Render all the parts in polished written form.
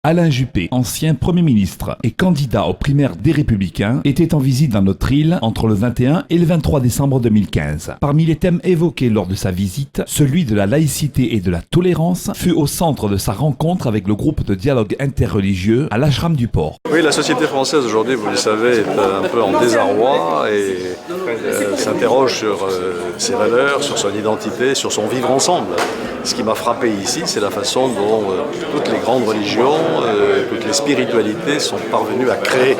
Alain Juppé, ancien Premier ministre et candidat aux primaires des Républicains, était en visite dans notre île entre le 21 et le 23 décembre 2015. Parmi les thèmes évoqués lors de sa visite, celui de la laïcité et de la tolérance fut au centre de sa rencontre avec le groupe de dialogue interreligieux à l'Ashram du Port. Oui, la société française aujourd'hui, vous le savez, est un peu en désarroi et s'interroge sur ses valeurs, sur son identité, sur son vivre ensemble. Ce qui m'a frappé ici, c'est la façon dont toutes les grandes religions, toutes les spiritualités sont parvenues à créer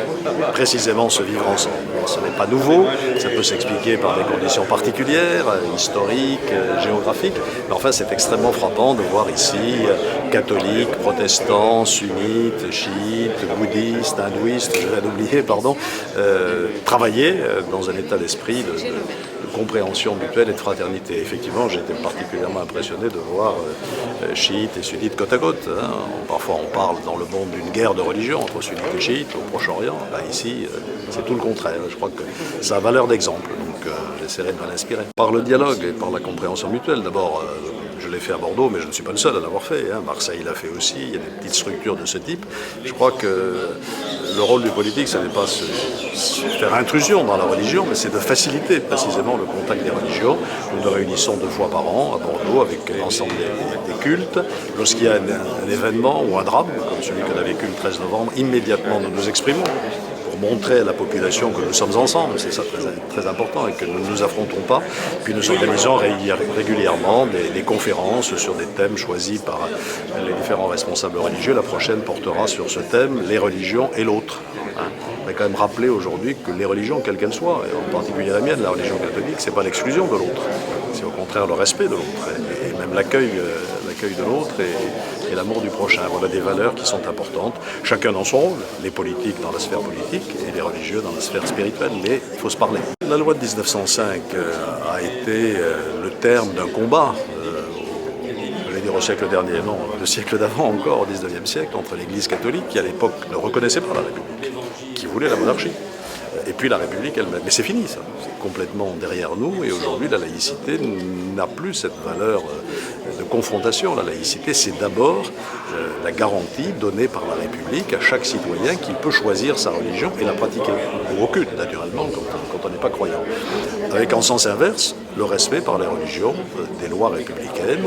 précisément ce vivre ensemble. Ce n'est pas nouveau, ça peut s'expliquer par des conditions particulières, historiques, géographiques, mais enfin c'est extrêmement frappant de voir ici catholiques, protestants, sunnites, chiites, bouddhistes, hindouistes, je viens d'oublier, travailler dans un état d'esprit de compréhension mutuelle et de fraternité. Effectivement, j'ai été particulièrement impressionné de voir chiites et sunnites côte à côte. Parfois, on parle dans le monde d'une guerre de religion entre sunnites et chiites au Proche-Orient. Ici, c'est tout le contraire. Je crois que ça a valeur d'exemple. Donc, j'essaierai de m'en inspirer. Par le dialogue et par la compréhension mutuelle, d'abord, je l'ai fait à Bordeaux, mais je ne suis pas le seul à l'avoir fait. Marseille l'a fait aussi. Il y a des petites structures de ce type. Je crois que le rôle du politique, ce n'est pas faire intrusion dans la religion, mais c'est de faciliter précisément le contact des religions. Nous nous réunissons 2 fois par an à Bordeaux avec l'ensemble des cultes. Lorsqu'il y a un événement ou un drame, comme celui qu'on a vécu le 13 novembre, immédiatement nous nous exprimons pour montrer à la population que nous sommes ensemble, c'est ça très important, et que nous ne nous affrontons pas. Puis nous organisons régulièrement des conférences sur des thèmes choisis par les différents responsables religieux. La prochaine portera sur ce thème, les religions et l'autre. On va quand même rappeler aujourd'hui que les religions, quelles qu'elles soient, et en particulier la mienne, la religion catholique, c'est pas l'exclusion de l'autre, c'est au contraire le respect de l'autre, et même l'accueil de l'autre et l'amour du prochain. Voilà des valeurs qui sont importantes, chacun dans son rôle, les politiques dans la sphère politique et les religieux dans la sphère spirituelle, mais il faut se parler. La loi de 1905 a été le terme d'un combat, au siècle dernier, non, le siècle d'avant encore, au 19e siècle, entre l'Église catholique, qui à l'époque ne reconnaissait pas la République, qui voulait la monarchie, et puis la République elle-même. Mais c'est fini, ça, c'est complètement derrière nous, et aujourd'hui la laïcité n'a plus cette valeur de confrontation. La laïcité, c'est d'abord la garantie donnée par la République à chaque citoyen qui peut choisir sa religion et la pratiquer, ou aucune, naturellement, quand on n'est pas croyant. Avec en sens inverse, le respect par les religions des lois républicaines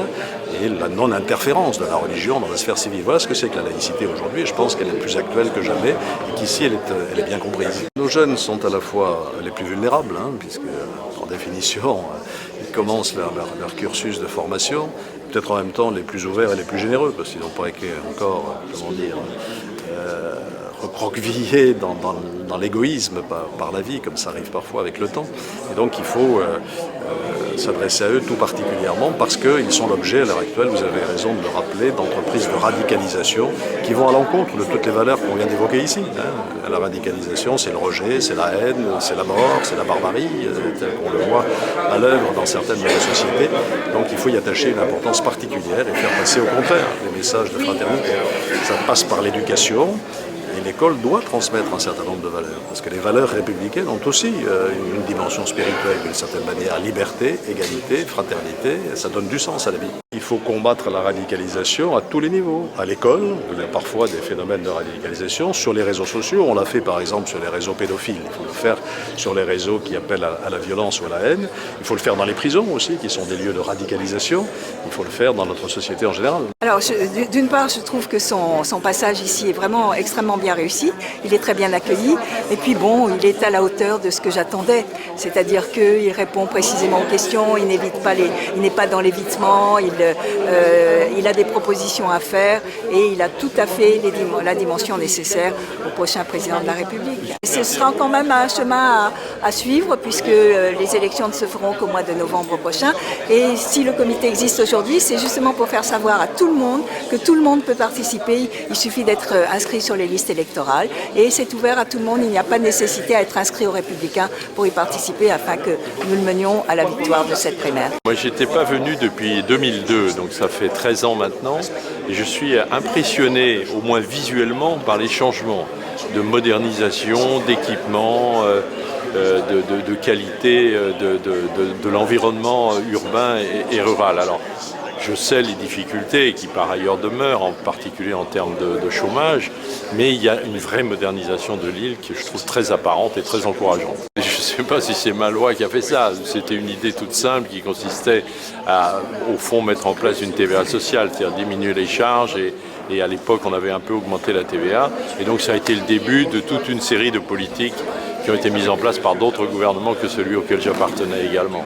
et la non-interférence de la religion dans la sphère civile. Voilà ce que c'est que la laïcité aujourd'hui, et je pense qu'elle est plus actuelle que jamais, et qu'ici elle est bien comprise. Nos jeunes sont à la fois les plus vulnérables, puisque par définition, ils commencent leur cursus de formation, peut-être en même temps les plus ouverts et les plus généreux, parce qu'ils n'ont pas été encore, recroquevillés dans l'égoïsme par la vie, comme ça arrive parfois avec le temps. Et donc il faut s'adresser à eux tout particulièrement parce qu'ils sont l'objet, à l'heure actuelle, vous avez raison de le rappeler, d'entreprises de radicalisation qui vont à l'encontre de toutes les valeurs qu'on vient d'évoquer ici. La radicalisation, c'est le rejet, c'est la haine, c'est la mort, c'est la barbarie, tel qu'on le voit à l'œuvre dans certaines de nos sociétés. Donc il faut y attacher une importance particulière et faire passer au contraire des messages de fraternité. Ça passe par l'éducation. Et l'école doit transmettre un certain nombre de valeurs, parce que les valeurs républicaines ont aussi une dimension spirituelle d'une certaine manière, liberté, égalité, fraternité, ça donne du sens à la vie. Il faut combattre la radicalisation à tous les niveaux. À l'école, où il y a parfois des phénomènes de radicalisation, sur les réseaux sociaux, on l'a fait par exemple sur les réseaux pédophiles, il faut le faire sur les réseaux qui appellent à la violence ou à la haine, il faut le faire dans les prisons aussi, qui sont des lieux de radicalisation, il faut le faire dans notre société en général. Alors, d'une part, je trouve que son passage ici est vraiment extrêmement bien réussi, il est très bien accueilli, et puis bon, il est à la hauteur de ce que j'attendais, c'est-à-dire qu'il répond précisément aux questions, il n'est pas dans l'évitement, il a des propositions à faire et il a tout à fait la dimension nécessaire au prochain président de la République. Ce sera quand même un chemin à suivre puisque les élections ne se feront qu'au mois de novembre prochain, et si le comité existe aujourd'hui, c'est justement pour faire savoir à tout le monde que tout le monde peut participer, il suffit d'être inscrit sur les listes électorales et c'est ouvert à tout le monde, il n'y a pas de nécessité à être inscrit aux Républicains pour y participer afin que nous le menions à la victoire de cette primaire. Moi, j'étais pas venu depuis 2002, donc ça fait 13 ans maintenant, et je suis impressionné, au moins visuellement, par les changements de modernisation, d'équipement, de qualité de l'environnement urbain et rural. Alors, Je sais les difficultés qui par ailleurs demeurent, en particulier en termes de chômage, mais il y a une vraie modernisation de l'île que je trouve très apparente et très encourageante. Je ne sais pas si c'est ma loi qui a fait ça, c'était une idée toute simple qui consistait à, au fond, mettre en place une TVA sociale, c'est-à-dire diminuer les charges et à l'époque on avait un peu augmenté la TVA et donc ça a été le début de toute une série de politiques qui ont été mises en place par d'autres gouvernements que celui auquel j'appartenais également.